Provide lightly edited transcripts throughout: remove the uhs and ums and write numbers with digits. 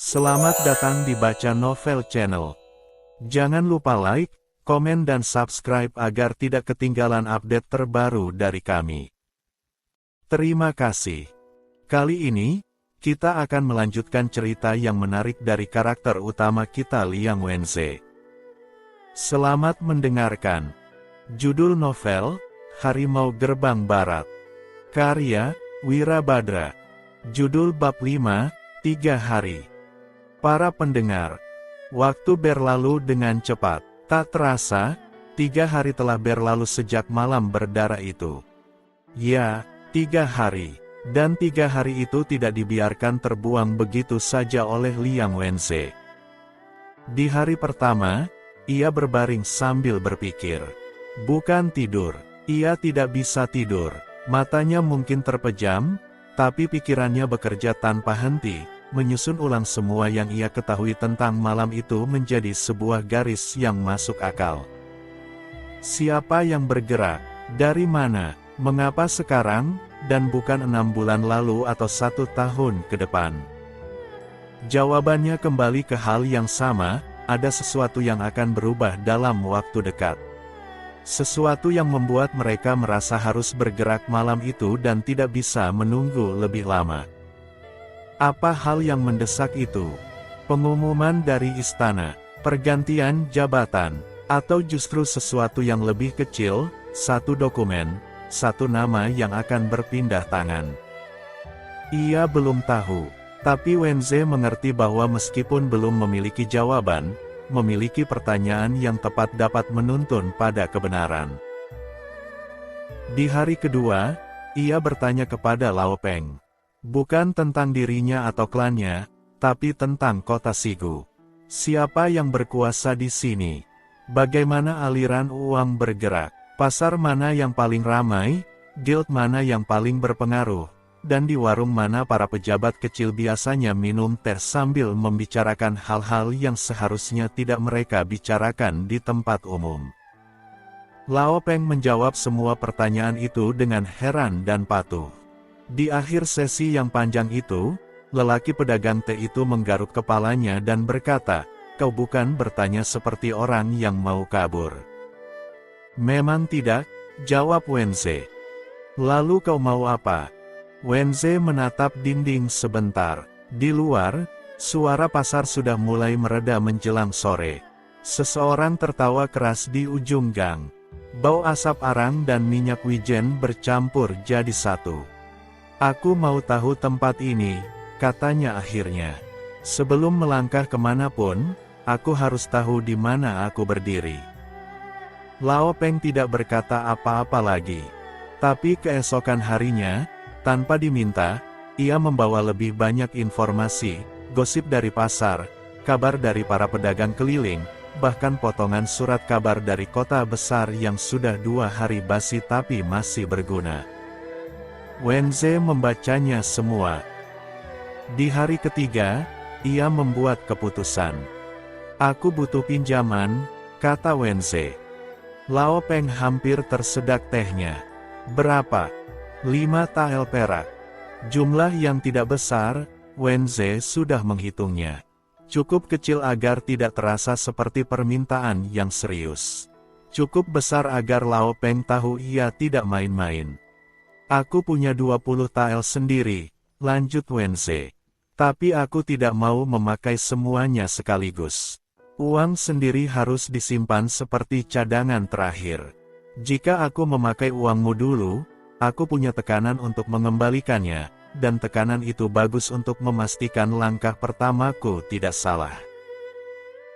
Selamat datang di Baca Novel Channel. Jangan lupa like, komen dan subscribe agar tidak ketinggalan update terbaru dari kami. Terima kasih. Kali ini, kita akan melanjutkan cerita yang menarik dari karakter utama kita Liang Wenze. Selamat mendengarkan. Judul novel, Harimau Gerbang Barat. Karya, Wirabadra. Judul bab 5, 3 hari. Para pendengar, waktu berlalu dengan cepat. Tak terasa, 3 hari telah berlalu sejak malam berdarah itu. Ya, 3 hari. Dan 3 hari itu tidak dibiarkan terbuang begitu saja oleh Liang Wenze. Di hari pertama, ia berbaring sambil berpikir. Bukan tidur, ia tidak bisa tidur. Matanya mungkin terpejam, tapi pikirannya bekerja tanpa henti, menyusun ulang semua yang ia ketahui tentang malam itu menjadi sebuah garis yang masuk akal. Siapa yang bergerak? Dari mana? Mengapa sekarang? Dan bukan 6 bulan lalu atau 1 tahun ke depan? Jawabannya kembali ke hal yang sama, ada sesuatu yang akan berubah dalam waktu dekat. Sesuatu yang membuat mereka merasa harus bergerak malam itu dan tidak bisa menunggu lebih lama. Apa hal yang mendesak itu? Pengumuman dari istana, pergantian jabatan, atau justru sesuatu yang lebih kecil, satu dokumen, satu nama yang akan berpindah tangan? Ia belum tahu, tapi Wenze mengerti bahwa meskipun belum memiliki jawaban, memiliki pertanyaan yang tepat dapat menuntun pada kebenaran. Di hari kedua, ia bertanya kepada Lao Peng. Bukan tentang dirinya atau klannya, tapi tentang kota Sigu. Siapa yang berkuasa di sini? Bagaimana aliran uang bergerak? Pasar mana yang paling ramai? Guild mana yang paling berpengaruh? Dan di warung mana para pejabat kecil biasanya minum teh sambil membicarakan hal-hal yang seharusnya tidak mereka bicarakan di tempat umum? Lao Peng menjawab semua pertanyaan itu dengan heran dan patuh. Di akhir sesi yang panjang itu, lelaki pedagang teh itu menggaruk kepalanya dan berkata, "Kau bukan bertanya seperti orang yang mau kabur." "Memang tidak," jawab Wenze. "Lalu kau mau apa?" Wenze menatap dinding sebentar. Di luar, suara pasar sudah mulai mereda menjelang sore. Seseorang tertawa keras di ujung gang. Bau asap arang dan minyak wijen bercampur jadi satu. "Aku mau tahu tempat ini," katanya akhirnya. "Sebelum melangkah kemanapun, aku harus tahu di mana aku berdiri." Lao Peng tidak berkata apa-apa lagi. Tapi keesokan harinya, tanpa diminta, ia membawa lebih banyak informasi, gosip dari pasar, kabar dari para pedagang keliling, bahkan potongan surat kabar dari kota besar yang sudah 2 hari basi tapi masih berguna. Wenze membacanya semua. Di hari ketiga, ia membuat keputusan. "Aku butuh pinjaman," kata Wenze. Lao Peng hampir tersedak tehnya. "Berapa?" 5 tael perak. Jumlah yang tidak besar, Wenze sudah menghitungnya. Cukup kecil agar tidak terasa seperti permintaan yang serius. Cukup besar agar Lao Peng tahu ia tidak main-main. "Aku punya 20 tael sendiri," lanjut Wenze. "Tapi aku tidak mau memakai semuanya sekaligus. Uang sendiri harus disimpan seperti cadangan terakhir. Jika aku memakai uangmu dulu, aku punya tekanan untuk mengembalikannya, dan tekanan itu bagus untuk memastikan langkah pertamaku tidak salah."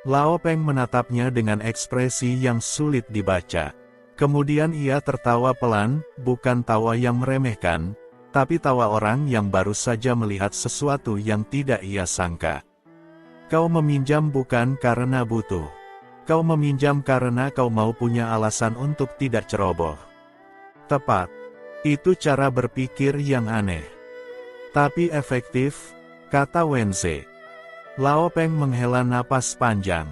Lao Peng menatapnya dengan ekspresi yang sulit dibaca. Kemudian ia tertawa pelan, bukan tawa yang meremehkan, tapi tawa orang yang baru saja melihat sesuatu yang tidak ia sangka. "Kau meminjam bukan karena butuh. Kau meminjam karena kau mau punya alasan untuk tidak ceroboh." "Tepat. Itu cara berpikir yang aneh, tapi efektif," kata Wenze. Lao Peng menghela napas panjang.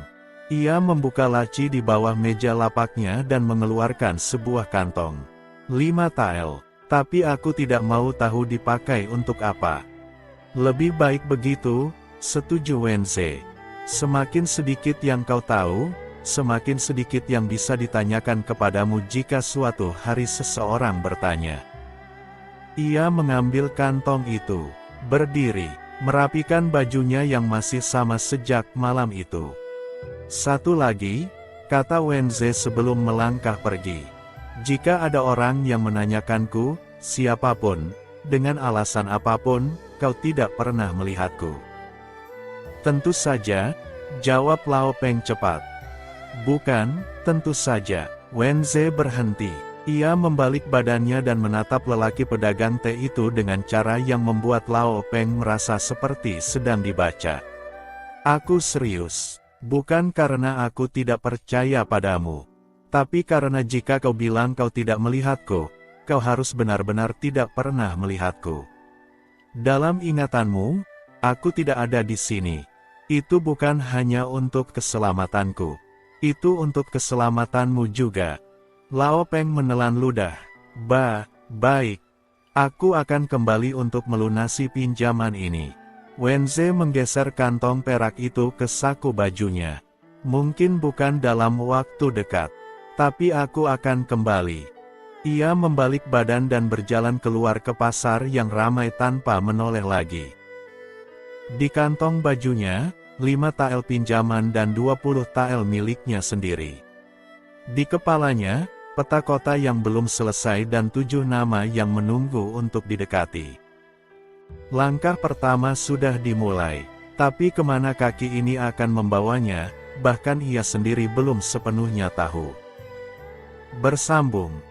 Ia membuka laci di bawah meja lapaknya dan mengeluarkan sebuah kantong. 5 tael. "Tapi aku tidak mau tahu dipakai untuk apa." "Lebih baik begitu," Setuju Wenze. Semakin sedikit yang kau tahu, semakin sedikit yang bisa ditanyakan kepadamu jika suatu hari seseorang bertanya. Ia mengambil kantong itu, berdiri, merapikan bajunya yang masih sama sejak malam itu. Satu lagi, kata Wenze sebelum melangkah pergi. Jika ada orang yang menanyakanku, siapapun, dengan alasan apapun, kau tidak pernah melihatku. Tentu saja, jawab Lao Peng cepat. Bukan, tentu saja. Wenze berhenti. Ia membalik badannya dan menatap lelaki pedagang teh itu dengan cara yang membuat Lao Peng merasa seperti sedang dibaca. Aku serius. Bukan karena aku tidak percaya padamu. Tapi karena jika kau bilang kau tidak melihatku, kau harus benar-benar tidak pernah melihatku. Dalam ingatanmu, aku tidak ada di sini. Itu bukan hanya untuk keselamatanku. Itu untuk keselamatanmu juga. Lao Peng menelan ludah. Baik. Aku akan kembali untuk melunasi pinjaman ini. Wenze menggeser kantong perak itu ke saku bajunya. Mungkin bukan dalam waktu dekat. Tapi aku akan kembali. Ia membalik badan dan berjalan keluar ke pasar yang ramai tanpa menoleh lagi. Di kantong bajunya, 5 tael pinjaman dan 20 tael miliknya sendiri. Di kepalanya, peta kota yang belum selesai dan 7 nama yang menunggu untuk didekati. Langkah pertama sudah dimulai, tapi kemana kaki ini akan membawanya, bahkan ia sendiri belum sepenuhnya tahu. Bersambung.